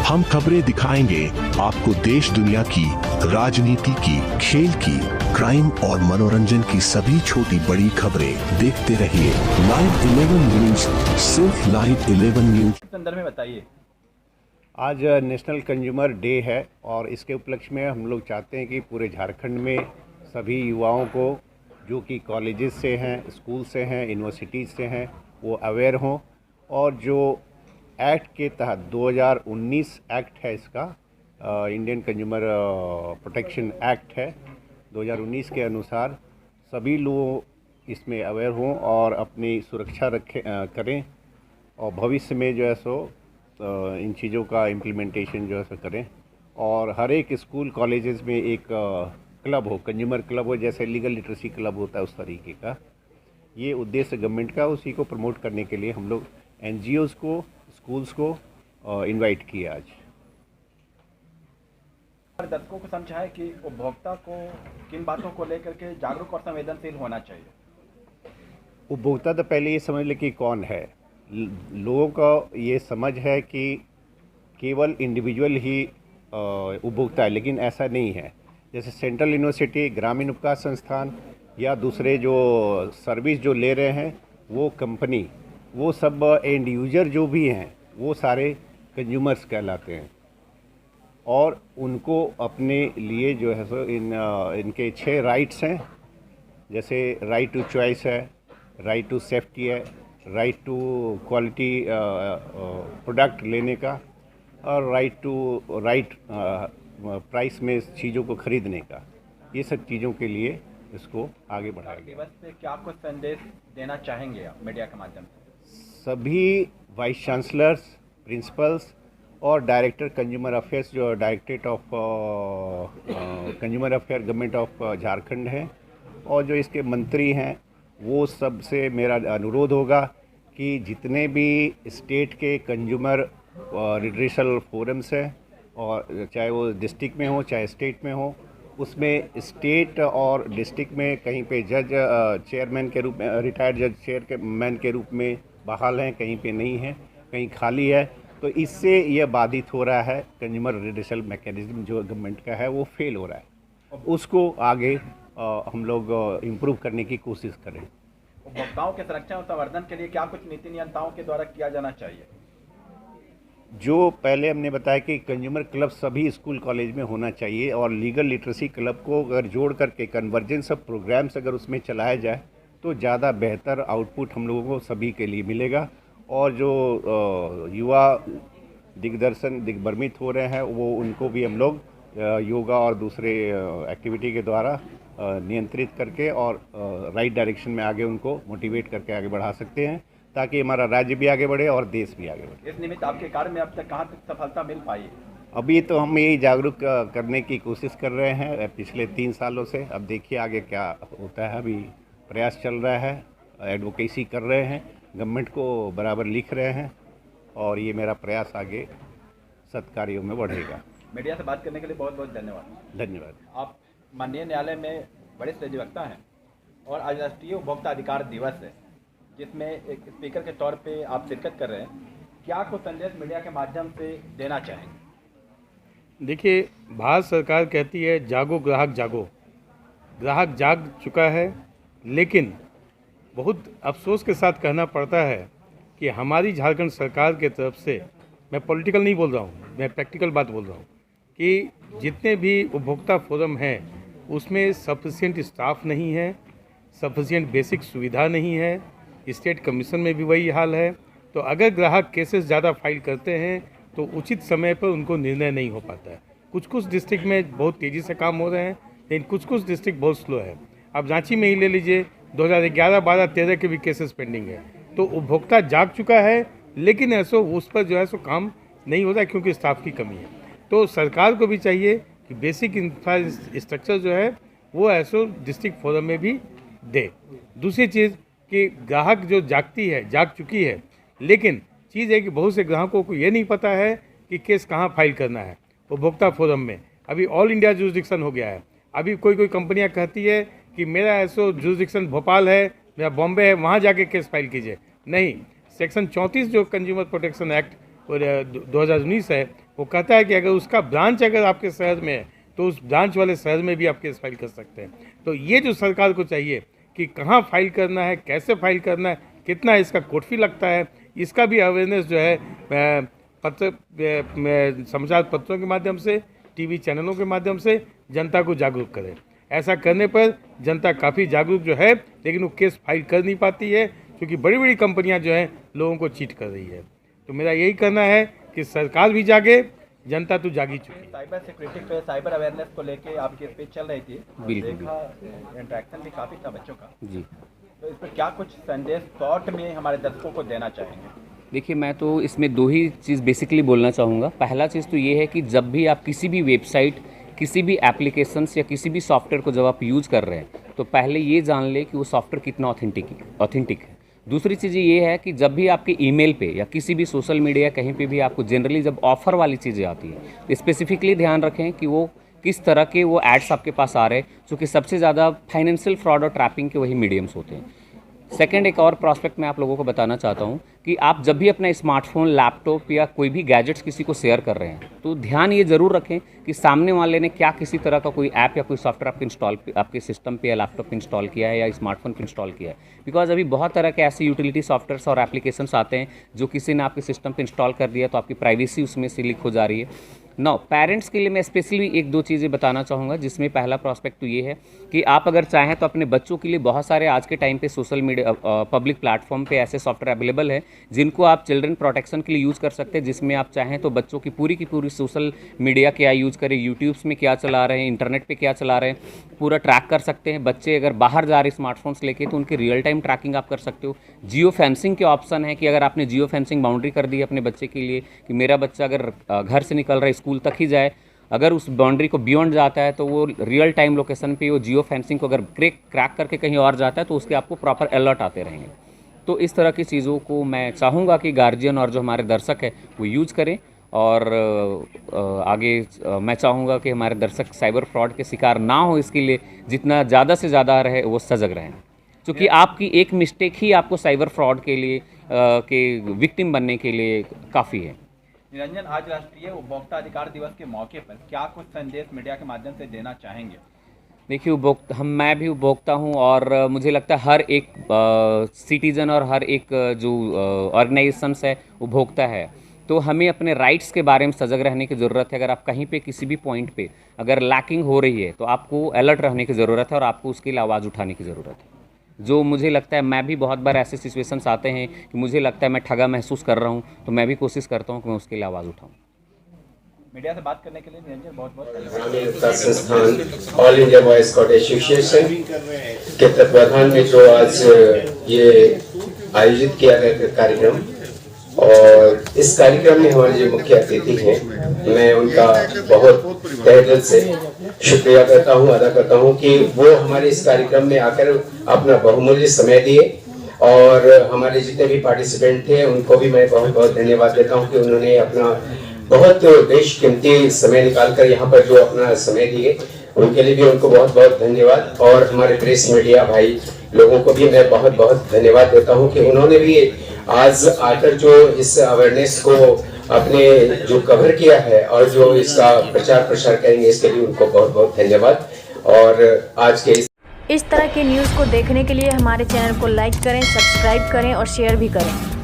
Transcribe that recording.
हम खबरें दिखाएंगे आपको देश दुनिया की, राजनीति की, खेल की, क्राइम और मनोरंजन की सभी छोटी बड़ी खबरें। देखते रहिए लाइव 11 न्यूज, सिर्फ लाइव 11 न्यूज। संदर्भ में बताइए। आज नेशनल कंज्यूमर डे है और इसके उपलक्ष्य में हम लोग चाहते हैं कि पूरे झारखंड में सभी युवाओं को जो कि कॉलेजेस से हैं, स्कूल से हैं, यूनिवर्सिटीज़ से हैं, वो अवेयर हों और जो एक्ट के तहत 2019 एक्ट है इसका, इंडियन कंज्यूमर प्रोटेक्शन एक्ट है 2019 के अनुसार सभी लोग इसमें अवेयर हों और अपनी सुरक्षा करें और भविष्य में जो है सो इन चीज़ों का इम्प्लीमेंटेशन जो है सो करें। और हर एक स्कूल कॉलेजेस में एक क्लब हो, कंज्यूमर क्लब हो, जैसे लीगल लिटरेसी क्लब होता है उस तरीके का। ये उद्देश्य गवर्नमेंट का, उसी को प्रमोट करने के लिए हम लोग एनजीओज़ को, स्कूल्स को इनवाइट किया आज। दर्शकों को समझाएं कि उपभोक्ता को किन बातों को लेकर के जागरूक और संवेदनशील होना चाहिए। उपभोक्ता तो पहले ये समझ ले कि कौन है। लोगों का ये समझ है कि केवल इंडिविजुअल ही उपभोक्ता है, लेकिन ऐसा नहीं है। जैसे सेंट्रल यूनिवर्सिटी, ग्रामीण उपकाश संस्थान या दूसरे जो सर्विस जो ले रहे हैं वो कंपनी, वो सब एंड यूजर जो भी हैं वो सारे कंज्यूमर्स कहलाते हैं और उनको अपने लिए जो है सो इनके 6 राइट्स हैं। जैसे राइट टू चॉइस है, राइट टू सेफ्टी है, राइट टू क्वालिटी प्रोडक्ट लेने का और राइट प्राइस में चीज़ों को खरीदने का। ये सब चीज़ों के लिए इसको आगे बढ़ाया गया। दिवस पे क्या कुछ संदेश देना चाहेंगे आप मीडिया के माध्यम से? सभी वाइस चांसलर्स, प्रिंसिपल्स और डायरेक्टर कंज्यूमर अफेयर्स, जो directorate of consumer affair government of Jharkhand है, और जो इसके मंत्री हैं, वो सबसे मेरा अनुरोध होगा कि जितने भी स्टेट के कंज्यूमर रिड्रेसल फोरम्स हैं, और चाहे वो डिस्ट्रिक्ट में हो चाहे स्टेट में हो, उसमें स्टेट और डिस्ट्रिक्ट में कहीं पे जज चेयरमैन के रूप में, रिटायर्ड जज चेयरमैन के रूप में बहाल हैं, कहीं पे नहीं है, कहीं खाली है। तो इससे यह बाधित हो रहा है, कंज्यूमर रिड्रेसल मैकेनिज्म जो गवर्नमेंट का है वो फेल हो रहा है। उसको आगे हम लोग इम्प्रूव करने की कोशिश करें। उपभोक्ताओं के संरक्षण और संवर्धन के लिए क्या कुछ नीति नियंताओं के द्वारा किया जाना चाहिए? जो पहले हमने बताया कि कंज्यूमर क्लब सभी स्कूल कॉलेज में होना चाहिए और लीगल लिटरेसी क्लब को अगर जोड़ करके कन्वर्जेंस ऑफ प्रोग्राम्स अगर उसमें चलाया जाए तो ज़्यादा बेहतर आउटपुट हम लोगों को सभी के लिए मिलेगा। और जो युवा दिग्भ्रमित हो रहे हैं वो उनको भी हम लोग योगा और दूसरे एक्टिविटी के द्वारा नियंत्रित करके और राइट डायरेक्शन में आगे उनको मोटिवेट करके आगे बढ़ा सकते हैं, ताकि हमारा राज्य भी आगे बढ़े और देश भी आगे बढ़े। इस निमित्त आपके कार्य में अब तक कहाँ तक सफलता मिल पाई? अभी तो हम यही जागरूक करने की कोशिश कर रहे हैं पिछले 3 सालों से। अब देखिए आगे क्या होता है। अभी प्रयास चल रहा है, एडवोकेसी कर रहे हैं, गवर्नमेंट को बराबर लिख रहे हैं और ये मेरा प्रयास आगे सत्कार्यों में बढ़ेगा। मीडिया से बात करने के लिए बहुत बहुत धन्यवाद। धन्यवाद। आप माननीय न्यायालय में वरिष्ठ अधिवक्ता हैं और आज राष्ट्रीय उपभोक्ता अधिकार दिवस है, जिसमें एक स्पीकर के तौर पे आप शिरकत कर रहे हैं। क्या कुछ संदेश मीडिया के माध्यम से देना चाहेंगे? देखिए, भारत सरकार कहती है जागो ग्राहक जागो। ग्राहक जाग चुका है, लेकिन बहुत अफसोस के साथ कहना पड़ता है कि हमारी झारखंड सरकार के तरफ से, मैं पॉलिटिकल नहीं बोल रहा हूँ, मैं प्रैक्टिकल बात बोल रहा हूँ, कि जितने भी उपभोक्ता फोरम हैं उसमें सफिशिएंट स्टाफ नहीं है, सफिशिएंट बेसिक सुविधा नहीं है। स्टेट कमीशन में भी वही हाल है। तो अगर ग्राहक केसेस ज़्यादा फाइल करते हैं तो उचित समय पर उनको निर्णय नहीं हो पाता है। कुछ डिस्ट्रिक्ट में बहुत तेज़ी से काम हो रहे हैं, लेकिन कुछ डिस्ट्रिक्ट बहुत स्लो है। अब रांची में ही ले लीजिए, 2011, 12, 13 के भी केसेस पेंडिंग है। तो उपभोक्ता जाग चुका है, लेकिन ऐसो उस पर जो है सो काम नहीं हो रहा है क्योंकि स्टाफ की कमी है। तो सरकार को भी चाहिए कि बेसिक इंफ्रास्ट्रक्चर जो है वो ऐसो डिस्ट्रिक्ट फोरम में भी दे। दूसरी चीज़ कि ग्राहक जो जाग चुकी है, लेकिन चीज़ है कि बहुत से ग्राहकों को ये नहीं पता है कि केस कहाँ फाइल करना है। उपभोक्ता फोरम में अभी ऑल इंडिया जुरिसडिक्शन हो गया है। अभी कोई कंपनियां कहती है कि मेरा ऐसो जुरिसडिक्शन भोपाल है, मेरा बॉम्बे है, वहाँ जाके केस फाइल कीजिए। नहीं, सेक्शन 34 जो कंज्यूमर प्रोटेक्शन एक्ट और 2019 है, वो कहता है कि अगर उसका ब्रांच अगर आपके शहर में है तो उस ब्रांच वाले शहर में भी आप केस फाइल कर सकते हैं। तो ये जो सरकार को चाहिए कि कहाँ फाइल करना है, कैसे फाइल करना है, कितना इसका कोर्ट फी लगता है, इसका भी अवेयरनेस जो है समाचार पत्रों के माध्यम से, टीवी चैनलों के माध्यम से जनता को जागरूक करें। ऐसा करने पर जनता काफ़ी जागरूक जो है, लेकिन वो केस फाइल कर नहीं पाती है क्योंकि बड़ी बड़ी कंपनियां जो हैं लोगों को चीट कर रही है। तो मेरा यही कहना है कि सरकार भी जागे, जनता तो जागी चुकी है। साइबर सिक्योरिटी पे, साइबर अवेयरनेस को लेके आपकी स्पीच चल रही थी, बिल्कुल। देखा इंटरेक्शन भी काफ़ी था बच्चों का, जी, तो इस पर क्या कुछ संदेश शॉर्ट में हमारे दर्शकों को देना चाहेंगे? देखिए मैं तो इसमें दो ही चीज़ बेसिकली बोलना चाहूँगा। पहला चीज़ तो ये है कि जब भी आप किसी भी वेबसाइट, किसी भी एप्लीकेशंस या किसी भी सॉफ्टवेयर को जब आप यूज़ कर रहे हैं तो पहले ये जान ले कि वो सॉफ्टवेयर कितना ऑथेंटिक है। दूसरी चीज़ ये है कि जब भी आपके ईमेल पे या किसी भी सोशल मीडिया कहीं पे भी आपको जनरली जब ऑफ़र वाली चीज़ें आती है तो स्पेसिफिकली ध्यान रखें कि वो किस तरह के वो एड्स आपके पास आ रहे हैं, क्योंकि सबसे ज़्यादा फाइनेंशियल फ्रॉड और ट्रैपिंग के वही मीडियम्स होते हैं। सेकंड, एक और प्रॉस्पेक्ट मैं आप लोगों को बताना चाहता हूं कि आप जब भी अपना स्मार्टफोन, लैपटॉप या कोई भी गैजेट्स किसी को शेयर कर रहे हैं तो ध्यान ये ज़रूर रखें कि सामने वाले ने क्या किसी तरह का कोई ऐप या कोई सॉफ्टवेयर आपके सिस्टम पे या लैपटॉप पे इंस्टॉल किया है या स्मार्टफोन पे इंस्टॉल किया है। बिकॉज अभी बहुत तरह के ऐसे यूटिलिटी सॉफ्टवेयर्स और एप्लीकेशंस आते हैं जो किसी ने आपके सिस्टम पे इंस्टॉल कर दिया तो आपकी प्राइवेसी उसमें से लीक हो जा रही है। नौ, पेरेंट्स के लिए मैं स्पेशली एक दो चीज़ें बताना चाहूँगा, जिसमें पहला प्रॉस्पेक्ट तो ये है कि आप अगर चाहें तो अपने बच्चों के लिए बहुत सारे आज के टाइम पे सोशल मीडिया पब्लिक प्लेटफॉर्म पे ऐसे सॉफ्टवेयर अवेलेबल है जिनको आप चिल्ड्रन प्रोटेक्शन के लिए यूज़ कर सकते हैं, जिसमें आप चाहें तो बच्चों की पूरी सोशल मीडिया क्या यूज़ करें, यूट्यूब्स में क्या चला रहे हैं, इंटरनेट पर क्या चला रहे हैं, पूरा ट्रैक कर सकते हैं। बच्चे अगर बाहर जा रहे स्मार्टफोन्स लेके तो उनकी रियल टाइम ट्रैकिंग आप कर सकते हो। जियो फेंसिंग के ऑप्शन है कि अगर आपने जियो फेंसिंग बाउंड्री कर दी है अपने बच्चे के लिए कि मेरा बच्चा अगर घर से निकल रहा है स्कूल तक ही जाए, अगर उस बाउंड्री को बियॉन्ड जाता है तो वो रियल टाइम लोकेशन पे वो जियो फेंसिंग को अगर क्रैक करके कहीं और जाता है तो उसके आपको प्रॉपर अलर्ट आते रहेंगे। तो इस तरह की चीज़ों को मैं चाहूँगा कि गार्जियन और जो हमारे दर्शक है वो यूज करें, और आगे मैं चाहूँगा कि हमारे दर्शक साइबर फ्रॉड के शिकार ना हो, इसके लिए जितना ज़्यादा से ज़्यादा रहे वो सजग रहें, क्योंकि आपकी एक मिस्टेक ही आपको साइबर फ्रॉड के लिए के विक्टिम बनने के लिए काफ़ी है। निरंजन, आज राष्ट्रीय उपभोक्ता अधिकार दिवस के मौके पर क्या कुछ संदेश मीडिया के माध्यम से देना चाहेंगे? देखिए, मैं भी उपभोक्ता हूं और मुझे लगता है हर एक सिटीज़न और हर एक जो ऑर्गेनाइजेशंस है उपभोक्ता है, तो हमें अपने राइट्स के बारे में सजग रहने की ज़रूरत है। अगर आप कहीं पे किसी भी पॉइंट पे अगर लैकिंग हो रही है तो आपको अलर्ट रहने की ज़रूरत है और आपको उसके लिए आवाज़ उठाने की ज़रूरत है। जो मुझे लगता है, मैं भी बहुत बार ऐसे सिचुएशंस आते हैं कि मुझे लगता है मैं ठगा महसूस कर रहा हूँ, तो मैं भी कोशिश करता हूँ कि मैं उसके लिए आवाज़ उठाऊँ। मीडिया से बात करने के लिए निरंजन बहुत बहुत ग्रामीण विकास संस्थान all India boys scout association के तत्वाधान में जो आज ये आयोजित किया गया कार्यक्रम, और इस कार्यक्रम में हमारे जो मुख्य अतिथि हैं, मैं उनका बहुत तहे दिल से शुक्रिया करता हूं, अदा करता हूं कि वो हमारे इस कार्यक्रम में आकर अपना बहुमूल्य समय दिए, और हमारे जितने भी पार्टिसिपेंट थे उनको भी मैं बहुत बहुत धन्यवाद देता हूं कि उन्होंने अपना बहुत बेशकीमती समय निकालकर यहाँ पर जो अपना समय दिए, उनके लिए भी उनको बहुत बहुत धन्यवाद। और हमारे प्रेस मीडिया भाई लोगों को भी मैं बहुत बहुत धन्यवाद देता हूँ कि उन्होंने भी आज आकर जो इस अवेयरनेस को अपने जो कवर किया है और जो इसका प्रचार प्रसार करेंगे, इसके लिए उनको बहुत बहुत धन्यवाद। और आज के इस तरह के न्यूज़ को देखने के लिए हमारे चैनल को लाइक करें, सब्सक्राइब करें और शेयर भी करें।